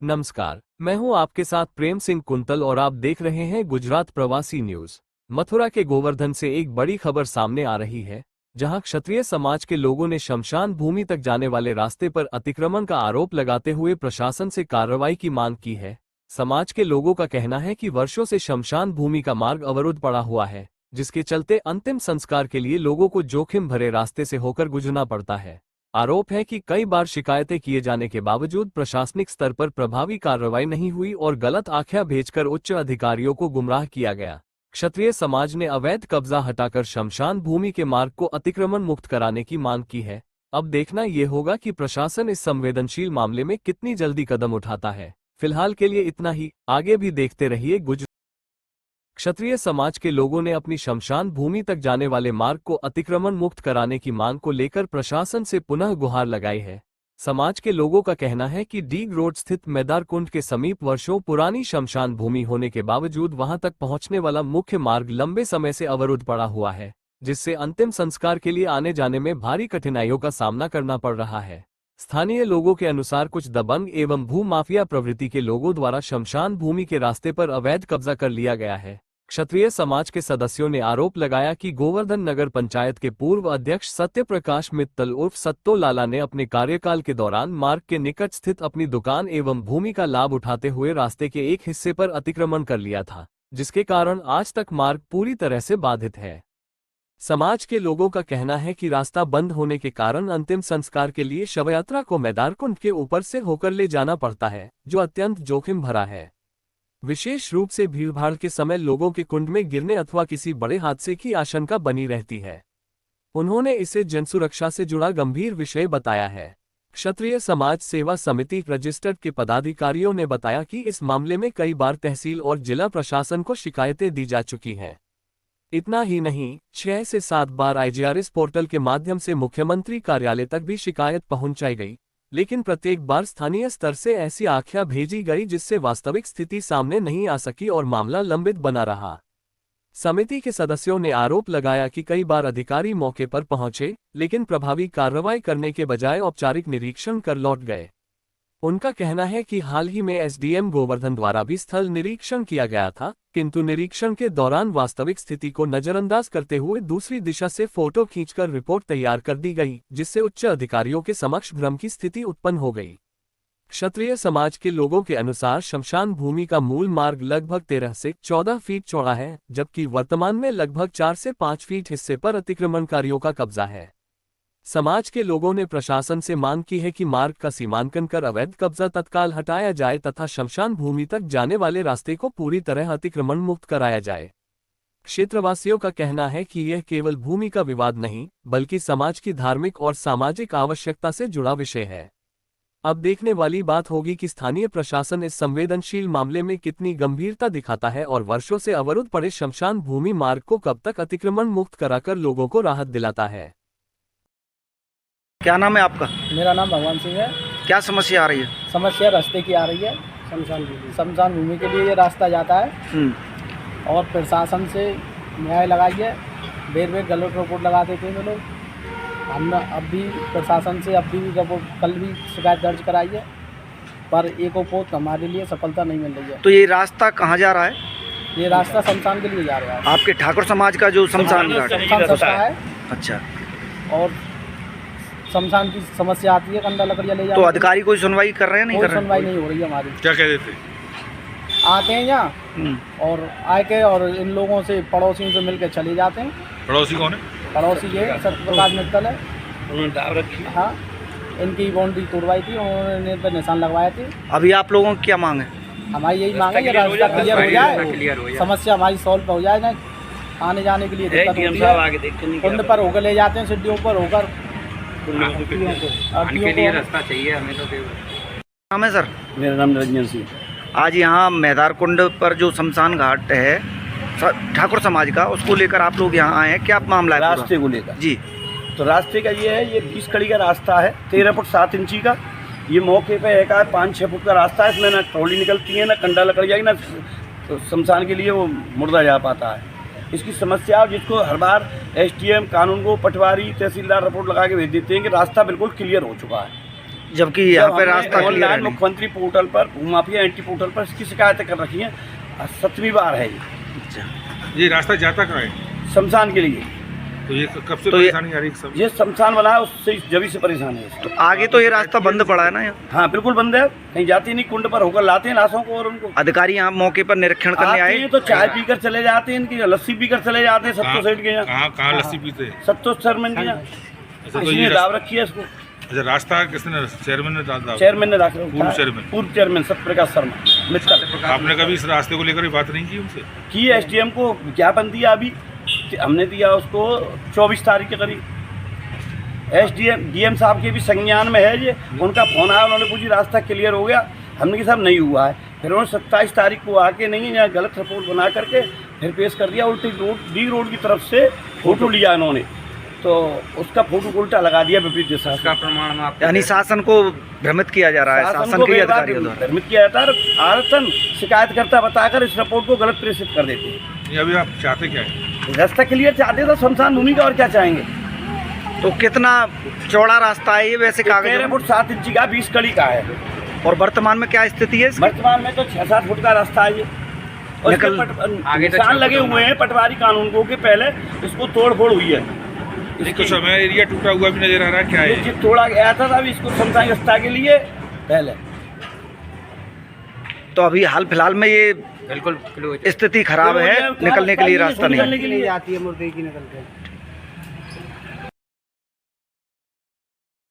नमस्कार, मैं हूं आपके साथ प्रेम सिंह कुंतल और आप देख रहे हैं गुजरात प्रवासी न्यूज। मथुरा के गोवर्धन से एक बड़ी खबर सामने आ रही है, जहां क्षत्रिय समाज के लोगों ने शमशान भूमि तक जाने वाले रास्ते पर अतिक्रमण का आरोप लगाते हुए प्रशासन से कार्रवाई की मांग की है। समाज के लोगों का कहना है कि वर्षों से शमशान भूमि का मार्ग अवरुद्ध पड़ा हुआ है, जिसके चलते अंतिम संस्कार के लिए लोगों को जोखिम भरे रास्ते से होकर गुजरना पड़ता है। आरोप है कि कई बार शिकायतें किए जाने के बावजूद प्रशासनिक स्तर पर प्रभावी कार्रवाई नहीं हुई और गलत आख्या भेजकर उच्च अधिकारियों को गुमराह किया गया। क्षत्रिय समाज ने अवैध कब्जा हटाकर शमशान भूमि के मार्ग को अतिक्रमण मुक्त कराने की मांग की है। अब देखना ये होगा कि प्रशासन इस संवेदनशील मामले में कितनी जल्दी कदम उठाता है। फिलहाल के लिए इतना ही, आगे भी देखते रहिए क्षत्रिय समाज के लोगों ने अपनी शमशान भूमि तक जाने वाले मार्ग को अतिक्रमण मुक्त कराने की मांग को लेकर प्रशासन से पुनः गुहार लगाई है। समाज के लोगों का कहना है कि डीग रोड स्थित मैदार कुंड के समीप वर्षों पुरानी शमशान भूमि होने के बावजूद वहां तक पहुंचने वाला मुख्य मार्ग लंबे समय से अवरुद्ध पड़ा हुआ है, जिससे अंतिम संस्कार के लिए आने जाने में भारी कठिनाइयों का सामना करना पड़ रहा है। स्थानीय लोगों के अनुसार कुछ दबंग एवं भू माफिया प्रवृत्ति के लोगों द्वारा शमशान भूमि के रास्ते पर अवैध कब्जा कर लिया गया है। क्षत्रिय समाज के सदस्यों ने आरोप लगाया कि गोवर्धन नगर पंचायत के पूर्व अध्यक्ष सत्यप्रकाश मित्तल उर्फ सत्तो लाला ने अपने कार्यकाल के दौरान मार्ग के निकट स्थित अपनी दुकान एवं भूमि का लाभ उठाते हुए रास्ते के एक हिस्से पर अतिक्रमण कर लिया था, जिसके कारण आज तक मार्ग पूरी तरह से बाधित है। समाज के लोगों का कहना है कि रास्ता बंद होने के कारण अंतिम संस्कार के लिए शवयात्रा को मैदार कुंड के ऊपर से होकर ले जाना पड़ता है, जो अत्यंत जोखिम भरा है। विशेष रूप से भीड़भाड़ के समय लोगों के कुंड में गिरने अथवा किसी बड़े हादसे की आशंका बनी रहती है। उन्होंने इसे जनसुरक्षा से जुड़ा गंभीर विषय बताया है। क्षत्रिय समाज सेवा समिति रजिस्टर्ड के पदाधिकारियों ने बताया कि इस मामले में कई बार तहसील और जिला प्रशासन को शिकायतें दी जा चुकी हैं। इतना ही नहीं, 6 से 7 बार IGRS पोर्टल के माध्यम से मुख्यमंत्री कार्यालय तक भी शिकायत पहुंचाई गई, लेकिन प्रत्येक बार स्थानीय स्तर से ऐसी आख्या भेजी गई जिससे वास्तविक स्थिति सामने नहीं आ सकी और मामला लंबित बना रहा। समिति के सदस्यों ने आरोप लगाया कि कई बार अधिकारी मौके पर पहुंचे, लेकिन प्रभावी कार्रवाई करने के बजाय औपचारिक निरीक्षण कर लौट गए। उनका कहना है कि हाल ही में SDM गोवर्धन द्वारा भी स्थल निरीक्षण किया गया था, किंतु निरीक्षण के दौरान वास्तविक स्थिति को नजरअंदाज करते हुए दूसरी दिशा से फोटो खींचकर रिपोर्ट तैयार कर दी गई, जिससे उच्च अधिकारियों के समक्ष भ्रम की स्थिति उत्पन्न हो गई। क्षत्रिय समाज के लोगों के अनुसार शमशान भूमि का मूल मार्ग लगभग 13 से 14 फीट चौड़ा है, जबकि वर्तमान में लगभग 4 से 5 फीट हिस्से पर अतिक्रमणकारियों का कब्जा है। समाज के लोगों ने प्रशासन से मांग की है कि मार्ग का सीमांकन कर अवैध कब्जा तत्काल हटाया जाए तथा शमशान भूमि तक जाने वाले रास्ते को पूरी तरह अतिक्रमण मुक्त कराया जाए। क्षेत्रवासियों का कहना है कि यह केवल भूमि का विवाद नहीं, बल्कि समाज की धार्मिक और सामाजिक आवश्यकता से जुड़ा विषय है। अब देखने वाली बात होगी कि स्थानीय प्रशासन इस संवेदनशील मामले में कितनी गंभीरता दिखाता है और वर्षों से अवरुद्ध पड़े शमशान भूमि मार्ग को कब तक अतिक्रमण मुक्त कराकर लोगों को राहत दिलाता है। क्या नाम है आपका? मेरा नाम भगवान सिंह है। क्या समस्या आ रही है? समस्या रास्ते की आ रही है। शमशान भूमि के लिए ये रास्ता जाता है और प्रशासन से न्याय लगाई है। बेर बेर गलत रिपोर्ट लगाते थे वो लोग। हमने अब भी प्रशासन से कल भी शिकायत दर्ज कराई है, पर एक रिपोर्ट हमारे लिए सफलता नहीं मिल रही है। तो ये रास्ता कहाँ जा रहा है? ये रास्ता शमशान के लिए जा रहा है। आपके ठाकुर समाज का जो शमशान घाट है। अच्छा। और शमशान की समस्या आती है, कंडा लकड़ियाँ ले जाते। तो अधिकारी कोई सुनवाई कर रहे हैं? नहीं कर रहे? सुनवाई नहीं हो रही है हमारी। क्या कह देते? आते हैं यहाँ और आके और इन लोगों से पड़ोसियों से मिलकर चले जाते हैं। पड़ोसी कौन है? पड़ोसी ये सत्यप्रकाश मित्तल है। उन्होंने दाव रखी। हाँ, इनकी बाउंड्री तोड़वाई थी, उन्होंने पे निशान लगवाए थे। अभी आप लोगों की क्या मांग है? हमारी यही मांग है कि रास्ता क्लियर हो जाए, समस्या हमारी सॉल्व हो जाए। ना आने जाने के लिए दिक्कत होती है। कुंड पर होकर ले जाते हैं, सीढ़ियों पर होकर के लिए रास्ता चाहिए हमें। तो नाम है सर? मेरा नाम निरंजन सिंह। आज यहाँ मैदार कुंड पर जो शमशान घाट है ठाकुर समाज का, उसको लेकर आप लोग यहाँ आए हैं। क्या मामला है? रास्ते को लेकर जी। तो रास्ते का ये है, ये 20 कड़ी का रास्ता है, 13 फुट 7 इंची का। ये मौके पे एक 5-6 फुट का रास्ता है। इसमें ना ट्रॉली निकलती है, ना कंडा लकड़ जाएगी, ना तो शमशान के लिए वो मुर्दा जा पाता है। इसकी समस्या, जिसको हर बार SDM कानून को पटवारी तहसीलदार रिपोर्ट लगा के भेज देते हैं कि रास्ता बिल्कुल क्लियर हो चुका है, जबकि यहाँ पे रास्ता क्लियर ऑनलाइन है नहीं। मुख्यमंत्री पोर्टल पर भूमाफिया एंटी पोर्टल पर इसकी शिकायतें कर रखी हैं। 7वीं बार है ये रास्ता जाता कहाँ है? ये शमशान के लिए। तो ये कब से तो ये- परेशानी आ रही है सब? ये शमशान बना है उससे जभी से परेशान है। तो आगे तो ये रास्ता बंद पड़ा है ना यहाँ। हाँ बिल्कुल बंद है, कहीं जाती नहीं, कुंड पर होकर लाते हैं लाशों को और उनको अधिकारी यहाँ मौके पर निरीक्षण करने आते आए। हैं तो चाय पीकर चले जाते हैं, इनकी लस्सी पीकर चले जाते हैं। सत्तो सेठ के यहाँ कहाँ लस्सी पीते हैं? सत्तो चेयरमैन के यहाँ अच्छा, तो इसने ये दाव रखी है इसको। अच्छा, रास्ता किसने? चेयरमैन ने डाल चेयरमैन ने दाखिल पूर्व चेयरमैन। पूर्व चेयरमैन सत्यप्रकाश शर्मा मित्तल। आपने कभी इस रास्ते को लेकर बात नहीं की उनसे? की एसडीएम को विज्ञापन दिया, अभी हमने दिया उसको 24 तारीख के करीब। एसडीएम डीएम साहब के भी संज्ञान में है ये, उनका फोन आया, उन्होंने पूछी रास्ता क्लियर हो गया, हमने कि साहब नहीं हुआ है। फिर उन्होंने 27 तारीख को आके नहीं यहाँ गलत रिपोर्ट बना करके फिर पेश कर दिया। उल्टी डी रोड की तरफ से फोटो लिया इन्होंने, तो उसका फोटो उल्टा लगा दिया विपरीत दिशा से। प्रमाण में आप यानी शासन को भ्रमित किया जा रहा है, शासन को के बेवजह अधिकारियों द्वारा। भ्रमित किया जाता है। आरक्षण शिकायतकर्ता बताकर इस रिपोर्ट को गलत प्रेषित कर देते हैं। ये अभी आप चाहते क्या है? रास्ता क्लियर चाहते तो शमशान भूमि का और क्या चाहेंगे। तो कितना चौड़ा रास्ता है ये वैसे 13 कागज? फुट 7 इंची का 20 कड़ी का है। और वर्तमान में क्या स्थिति है इसकी? वर्तमान में तो 6-7 फुट का रास्ता है ये। और इसके आगे तो निशान 6 लगे फुट हुए हैं पटवारी कानून को कि पहले इसको तोड़ फोड़ हुई है। नहीं, कुछ समय एरिया टूटा हुआ भी नजर आ रहा है, क्या ये है? जो तोड़ा गया था अभी इसको शमशान व्यवस्था के लिए पहले। तो अभी हाल फिलहाल में ये बिल्कुल स्थिति खराब है, निकलने के लिए रास्ता नहीं है। निकलने के लिए आती है मुर्दे की निकलते हैं।